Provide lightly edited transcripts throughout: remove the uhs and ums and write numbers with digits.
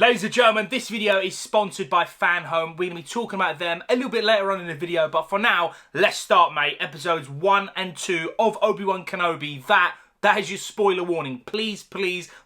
Ladies and gentlemen, this video is sponsored by FanHome. We're going to be talking about them a little bit later on in the video, but for now, let's start, mate. Episodes 1 and 2 of Obi-Wan Kenobi. That is your spoiler warning. Please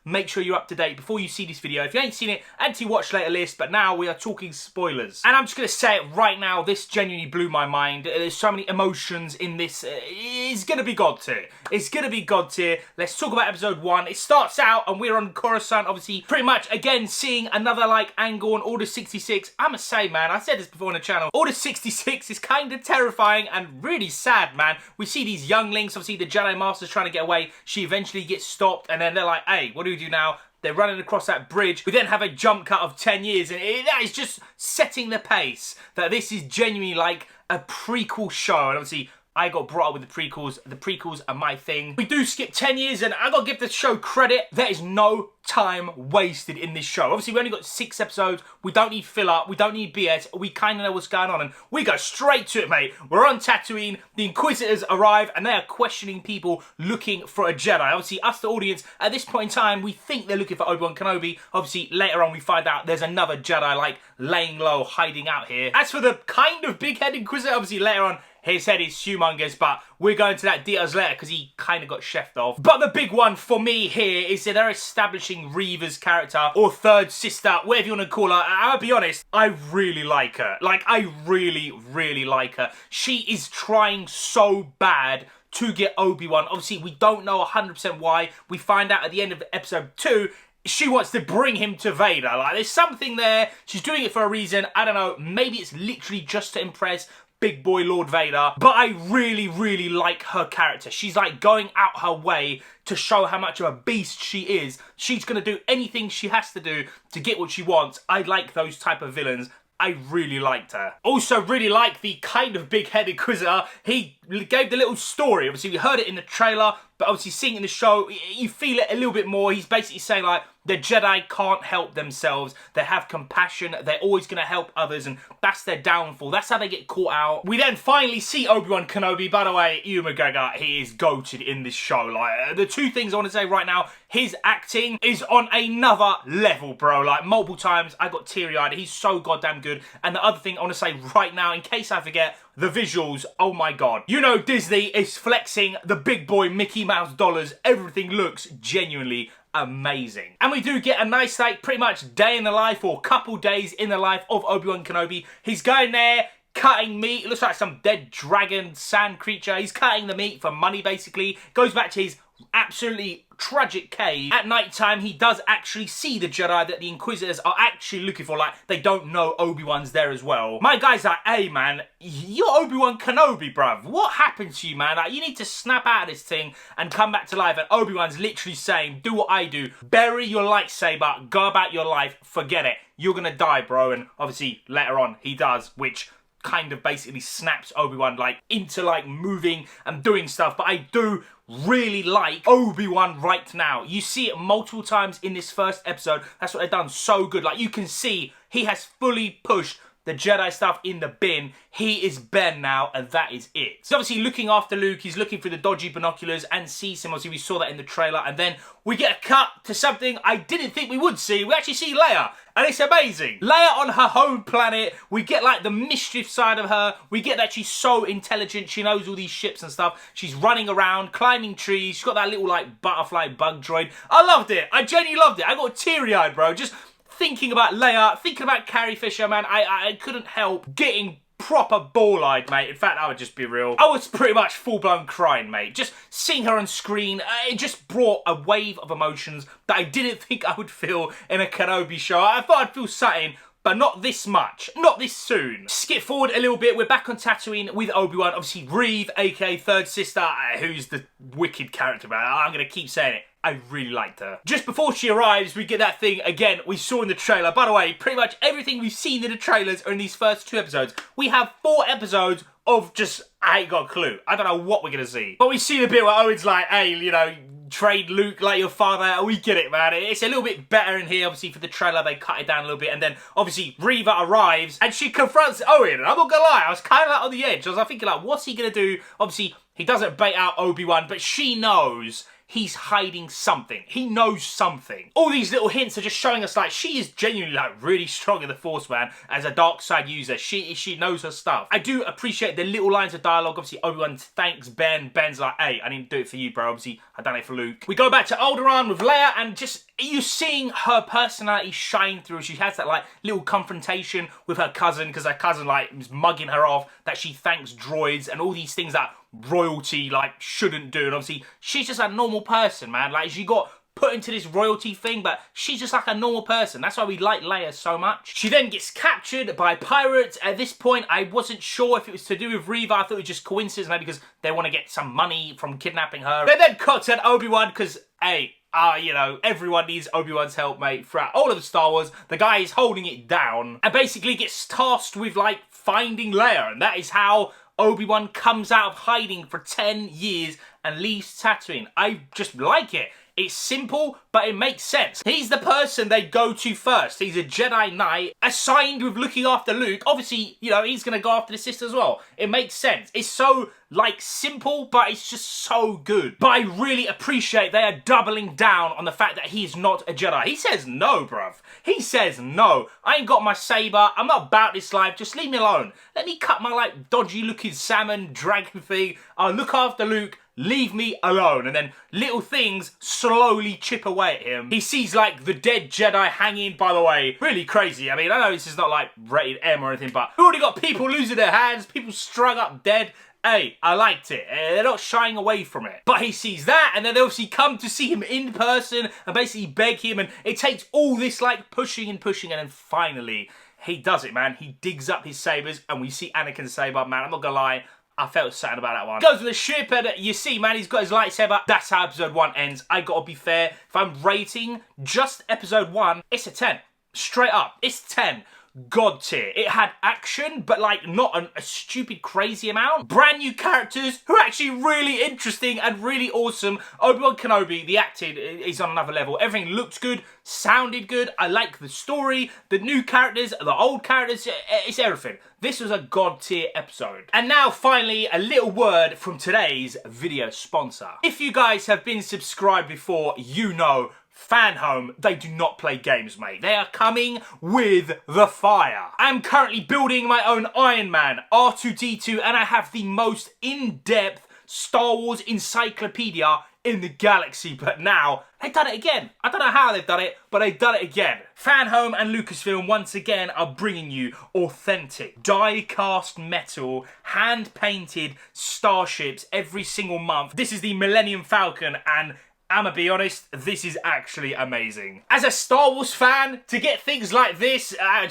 make sure you're up to date before you see this video. If you ain't seen it, add to your watch later list, but now we are talking spoilers. And I'm just going to say it right now, this genuinely blew my mind. There's so many emotions in this. It's going to be God tier. It's going to be God tier. Let's talk about episode 1. It starts out and we're on Coruscant, obviously, pretty much, again, seeing another, angle on Order 66. I'm going to say, man, I said this before on the channel, Order 66 is kind of terrifying and really sad, man. We see these younglings, obviously the Jedi Master's trying to get away. She eventually gets stopped and then they're like, hey, what do we do now? They're running across that bridge. We then have a jump cut of 10 years and that is just setting the pace that this is genuinely like a prequel show. And obviously, I got brought up with the prequels. The prequels are my thing. We do skip 10 years and I gotta give the show credit. There is no time wasted in this show. Obviously, we only got 6 episodes. We don't need filler. We don't need BS. We kind of know what's going on and we go straight to it, mate. We're on Tatooine. The Inquisitors arrive and they are questioning people looking for a Jedi. Obviously, us, the audience, at this point in time, we think they're looking for Obi-Wan Kenobi. Obviously, later on, we find out there's another Jedi, laying low, hiding out here. As for the kind of big-head Inquisitor, obviously, later on, his head is humongous, but we're going to that details later because he kind of got chefed off. But the big one for me here is that they're establishing Reva's character, or third sister, whatever you want to call her. I'll be honest, I really like her. I really like her. She is trying so bad to get Obi-Wan. Obviously, we don't know 100% why. We find out at the end of episode 2, she wants to bring him to Vader. There's something there. She's doing it for a reason. I don't know. Maybe it's literally just to impress big boy Lord Vader, but I really like her character. She's going out her way to show how much of a beast she is. She's gonna do anything she has to do to get what she wants. I like those type of villains. I really liked her. Also really like the kind of big-headed Inquisitor. He gave the little story. Obviously, we heard it in the trailer, but obviously seeing it in the show, you feel it a little bit more. He's basically saying, the Jedi can't help themselves. They have compassion. They're always going to help others, and that's their downfall. That's how they get caught out. We then finally see Obi-Wan Kenobi. By the way, Ewan McGregor, he is goated in this show. The two things I want to say right now, his acting is on another level, bro. Multiple times, I got teary-eyed. He's so goddamn good. And the other thing I want to say right now, in case I forget, the visuals, oh my god. You know Disney is flexing the big boy Mickey Mouse dollars. Everything looks genuinely amazing. And we do get a nice, pretty much day in the life or couple days in the life of Obi-Wan Kenobi. He's going there, cutting meat. It looks like some dead dragon sand creature. He's cutting the meat for money, basically. Goes back to his absolutely tragic cave. At night time, he does actually see the Jedi that the Inquisitors are actually looking for. They don't know Obi-Wan's there as well. My guy's like, hey, man, you're Obi-Wan Kenobi, bruv. What happened to you, man? You need to snap out of this thing and come back to life. And Obi-Wan's literally saying, do what I do. Bury your lightsaber. Go about your life. Forget it. You're gonna die, bro. And obviously, later on, he does, which kind of basically snaps Obi-Wan into moving and doing stuff. But I do really like Obi-Wan right now. You see it multiple times in this first episode. That's what they've done so good. You can see he has fully pushed the Jedi stuff in the bin. He is Ben now, and that is it. So obviously looking after Luke, he's looking through the dodgy binoculars and sees him. Obviously we saw that in the trailer, and then we get a cut to something I didn't think we would see. We actually see Leia, and it's amazing. Leia on her home planet. We get the mischief side of her. We get that she's so intelligent. She knows all these ships and stuff. She's running around, climbing trees. She's got that little butterfly bug droid. I loved it. I genuinely loved it. I got teary-eyed, bro. Just thinking about Leia, thinking about Carrie Fisher, man, I couldn't help getting proper ball-eyed, mate. In fact, I would just be real. I was pretty much full-blown crying, mate. Just seeing her on screen, it just brought a wave of emotions that I didn't think I would feel in a Kenobi show. I thought I'd feel something, but not this much. Not this soon. Skip forward a little bit. We're back on Tatooine with Obi-Wan. Obviously, Reva, aka Third Sister, who's the wicked character, man. I'm going to keep saying it. I really liked her. Just before she arrives, we get that thing, again, we saw in the trailer. By the way, pretty much everything we've seen in the trailers are in these first 2 episodes. We have 4 episodes of just, I ain't got a clue. I don't know what we're going to see. But we see the bit where Owen's like, hey, trade Luke like your father. We get it, man. It's a little bit better in here. Obviously, for the trailer, they cut it down a little bit. And then, obviously, Reva arrives and she confronts Owen. And I'm not going to lie, I was kind of on the edge. I was thinking, what's he going to do? Obviously, he doesn't bait out Obi-Wan, but she knows he's hiding something. He knows something. All these little hints are just showing us like she is genuinely like really strong in the Force, man. As a dark side user, she knows her stuff. I do appreciate the little lines of dialogue. Obviously, Obi-Wan thanks Ben. Ben's like, hey, I didn't do it for you, bro. Obviously, I done it for Luke. We go back to Alderaan with Leia, and just you seeing her personality shine through. She has that like little confrontation with her cousin, because her cousin like is mugging her off that she thanks droids and all these things that royalty like shouldn't do. And obviously she's just a normal person, man. Like she got put into this royalty thing, but she's just like a normal person. That's why we like Leia so much. She then gets captured by pirates. At this point, I wasn't sure if it was to do with Reva. I thought it was just coincidence, maybe because they want to get some money from kidnapping her. They then cut at Obi-Wan because, hey, you know, everyone needs Obi-Wan's help, mate. Throughout all of the Star Wars, the guy is holding it down and basically gets tasked with, like, finding Leia. And that is how Obi-Wan comes out of hiding for 10 years and leaves Tatooine. I just like it. It's simple, but it makes sense. He's the person they go to first. He's a Jedi Knight assigned with looking after Luke. Obviously, you know, he's going to go after the sister as well. It makes sense. It's so, like, simple, but it's just so good. But I really appreciate they are doubling down on the fact that he's not a Jedi. He says no, bruv. He says no. I ain't got my saber. I'm not about this life. Just leave me alone. Let me cut my, like, dodgy-looking salmon dragon thing. I'll look after Luke. Leave me alone. And then little things slowly chip away at him. He sees like the dead Jedi hanging, by the way. Really crazy. I mean, I know this is not like rated M or anything, but we already got people losing their hands, people strung up dead. Hey, I liked it. They're not shying away from it. But he sees that, and then they obviously come to see him in person and basically beg him, and it takes all this like pushing, and then finally he does it, man. He digs up his sabers, and we see Anakin's saber, man. I'm not gonna lie, I felt sad about that one. Goes with the ship, and you see, man, he's got his lightsaber. That's how episode 1 ends. I gotta be fair. If I'm rating just episode 1, it's a 10. Straight up. It's 10. God tier. It had action, but like not a stupid crazy amount. Brand new characters who are actually really interesting and really awesome. Obi-Wan Kenobi, the acting is on another level. Everything looked good, sounded good. I like the story, the new characters, the old characters. It's everything. This was a god tier episode. And now finally, a little word from today's video sponsor. If you guys have been subscribed before, you know Fan Home, they do not play games, mate. They are coming with the fire. I'm currently building my own Iron Man, R2-D2, and I have the most in-depth Star Wars encyclopedia in the galaxy. But now, they've done it again. I don't know how they've done it, but they've done it again. Fan Home and Lucasfilm once again are bringing you authentic, die-cast metal, hand-painted starships every single month. This is the Millennium Falcon, and I'm gonna be honest, this is actually amazing. As a Star Wars fan, to get things like this, I'm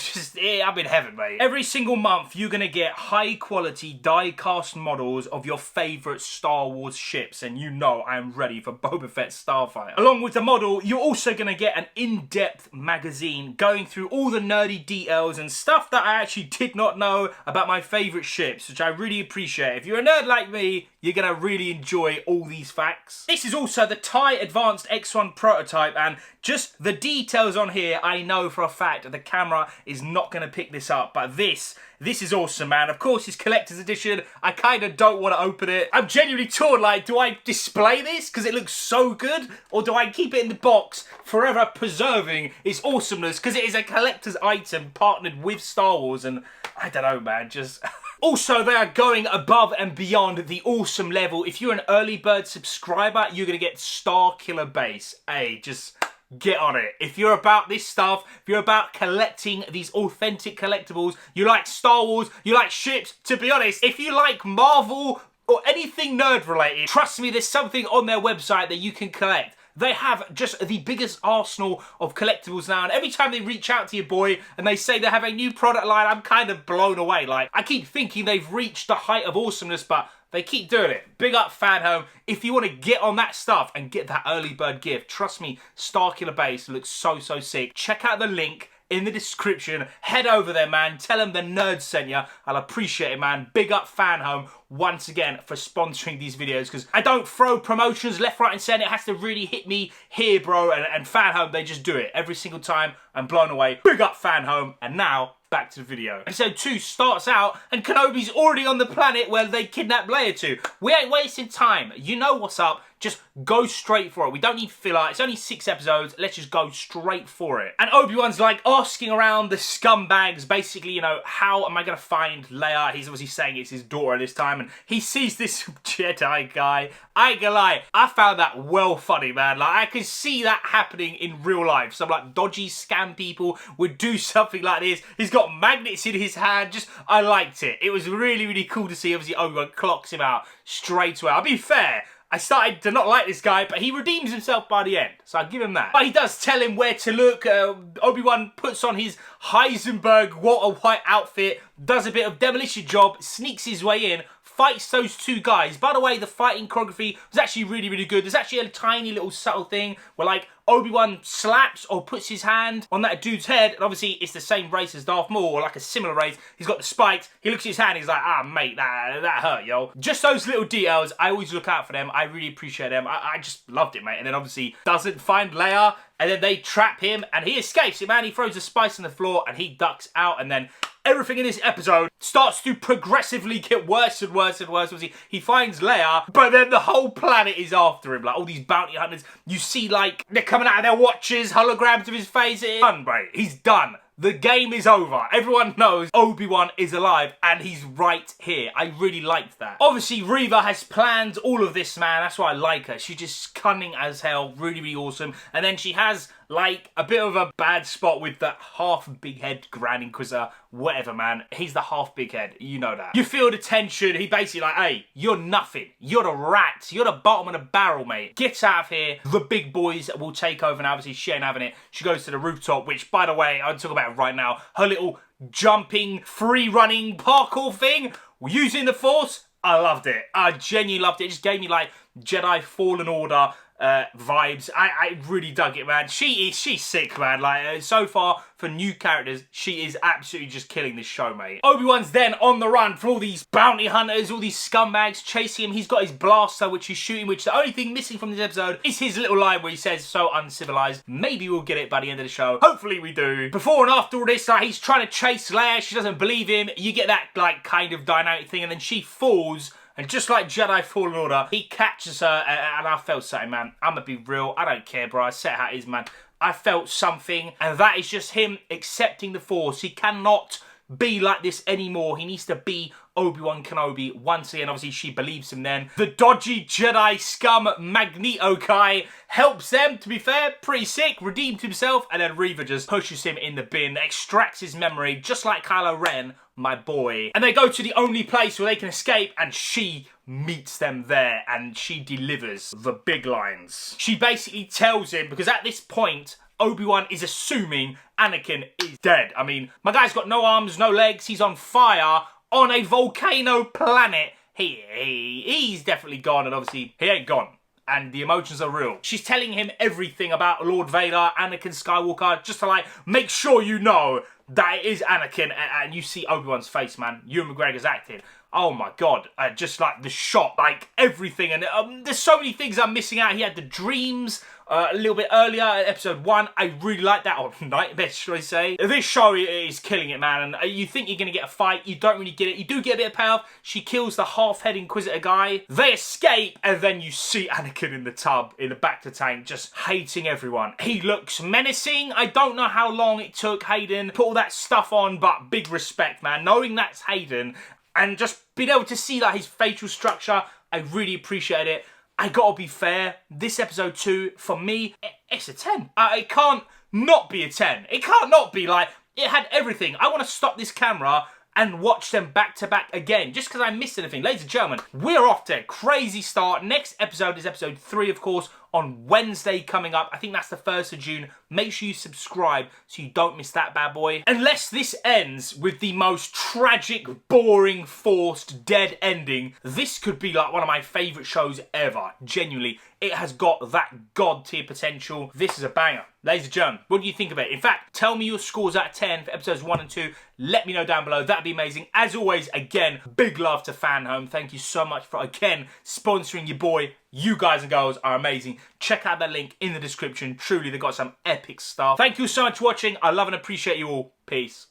in heaven, mate. Every single month, you're gonna get high-quality die-cast models of your favourite Star Wars ships, and you know I'm ready for Boba Fett Starfighter. Along with the model, you're also gonna get an in-depth magazine going through all the nerdy details and stuff that I actually did not know about my favourite ships, which I really appreciate. If you're a nerd like me, you're gonna really enjoy all these facts. This is also the TIE Advanced X1 prototype, and just the details on here, I know for a fact that the camera is not going to pick this up, but this is awesome, man. Of course, it's collector's edition. I kind of don't want to open it. I'm genuinely torn, like, do I display this because it looks so good, or do I keep it in the box, forever preserving its awesomeness because it is a collector's item partnered with Star Wars, and I don't know, man, just... Also, they are going above and beyond the awesome level. If you're an early bird subscriber, you're going to get Star Killer Base. Hey, just get on it. If you're about this stuff, if you're about collecting these authentic collectibles, you like Star Wars, you like ships, to be honest, if you like Marvel or anything nerd related, trust me, there's something on their website that you can collect. They have just the biggest arsenal of collectibles now, and every time they reach out to your boy and they say they have a new product line, I'm kind of blown away. Like, I keep thinking they've reached the height of awesomeness, but they keep doing it. Big up Fan Home. If you want to get on that stuff and get that early bird gift, trust me, Starkiller Base looks so sick. Check out the link in the description. Head over there, man. Tell them the nerd sent you. I'll appreciate it, man. Big up Fan Home once again for sponsoring these videos, because I don't throw promotions left, right, and centre. It has to really hit me here, bro. And Fan Home, they just do it every single time. I'm blown away. Big up Fan Home. And now, back to the video. Episode 2 starts out, and Kenobi's already on the planet where they kidnapped Leia to. We ain't wasting time. You know what's up. Just go straight for it. We don't need filler. It's only 6 episodes. Let's just go straight for it. And Obi-Wan's like asking around the scumbags, basically, you know, how am I going to find Leia? He's obviously saying it's his daughter this time, and he sees this Jedi guy. I ain't gonna lie, I found that well funny, man. Like, I could see that happening in real life. Some, like, dodgy scam people would do something like this. He's got magnets in his hand. Just, I liked it. It was really, really cool to see. Obviously, Obi-Wan clocks him out straight away. I'll be fair, I started to not like this guy, but he redeems himself by the end, so I'll give him that. But he does tell him where to look. Obi-Wan puts on his Heisenberg Walter White outfit, does a bit of demolition job, sneaks his way in, fights those 2 guys. By the way, the fighting choreography was actually really, really good. There's actually a tiny little subtle thing where, like, Obi-Wan slaps or puts his hand on that dude's head, and obviously it's the same race as Darth Maul, or like a similar race. He's got the spikes. He looks at his hand, he's like, ah, mate, that hurt, yo. Just those little details, I always look out for them. I really appreciate them. I just loved it, mate. And then obviously doesn't find Leia, and then they trap him, and he escapes it, man. He throws the spice on the floor, and he ducks out, and then everything in this episode starts to progressively get worse and worse and worse. Obviously, he finds Leia, but then the whole planet is after him. Like, all these bounty hunters, you see, like, they're coming out of their watches, holograms of his face. It's done, bro. He's done. The game is over. Everyone knows Obi-Wan is alive, and he's right here. I really liked that. Obviously, Reva has planned all of this, man. That's why I like her. She's just cunning as hell. Really, really awesome. And then she has, like, a bit of a bad spot with that half big head Grand Inquisitor. Whatever, man. He's the half big head. You know that. You feel the tension. He basically like, hey, you're nothing. You're the rat. You're the bottom of the barrel, mate. Get out of here. The big boys will take over. And obviously, she ain't having it. She goes to the rooftop, which, by the way, I'll talk about it right now. Her little jumping, free-running parkour thing, using the Force, I loved it. I genuinely loved it. It just gave me, like, Jedi Fallen Order vibes. I really dug it, man. She's sick, man. Like, so far, for new characters, she is absolutely just killing this show, mate. Obi-Wan's then on the run for all these bounty hunters, all these scumbags chasing him. He's got his blaster, which he's shooting, which the only thing missing from this episode is his little line where he says, so uncivilized. Maybe we'll get it by the end of the show. Hopefully we do. Before and after all this, he's trying to chase Leia. She doesn't believe him. You get that, like, kind of dynamic thing, and then she falls. And just like Jedi Fallen Order, he catches her, and I felt something, man. I'm gonna be real. I don't care, bro. I said how it is, man. I felt something, and that is just him accepting the Force. He cannot be like this anymore. He needs to be Obi-Wan Kenobi once again. Obviously, she believes him then. The dodgy Jedi scum Magneto guy helps them, to be fair. Pretty sick. Redeemed himself, and then Reva just pushes him in the bin, extracts his memory, just like Kylo Ren, my boy. And they go to the only place where they can escape, and she meets them there, and she delivers the big lines. She basically tells him, because at this point, Obi-Wan is assuming Anakin is dead. I mean, my guy's got no arms, no legs, he's on fire, on a volcano planet. He's definitely gone, and obviously, he ain't gone. And the emotions are real. She's telling him everything about Lord Vader, Anakin Skywalker, just to, like, make sure you know that it is Anakin. And you see Obi-Wan's face, man. Ewan McGregor's acting. Oh my god, just like the shot, like everything. And there's so many things I'm missing out. He had the dreams a little bit earlier, episode 1. I really like that, or nightmares, should I say. This show is killing it, man. And you think you're going to get a fight, you don't really get it. You do get a bit of payoff. She kills the half-head Inquisitor guy. They escape, and then you see Anakin in the tub, in the Bacta tank, just hating everyone. He looks menacing. I don't know how long it took Hayden to put all that stuff on, but big respect, man. Knowing that's Hayden, and just being able to see like his facial structure, I really appreciate it. I gotta be fair, this episode 2, for me, it's a 10. It can't not be a 10. It can't not be, like, it had everything. I want to stop this camera and watch them back to back again, just because I missed anything. Ladies and gentlemen, we're off to a crazy start. Next episode is episode 3, of course, on Wednesday coming up. I think that's the 1st of June. Make sure you subscribe so you don't miss that bad boy. Unless this ends with the most tragic, boring, forced, dead ending, this could be like one of my favourite shows ever. Genuinely, it has got that god tier potential. This is a banger. Ladies and gentlemen, what do you think of it? In fact, tell me your scores out of 10 for episodes 1 and 2. Let me know down below. That'd be amazing. As always, again, big love to Fan Home. Thank you so much for, again, sponsoring your boy. You guys and girls are amazing. Check out that link in the description. Truly, they've got some epic stuff. Thank you so much for watching. I love and appreciate you all. Peace.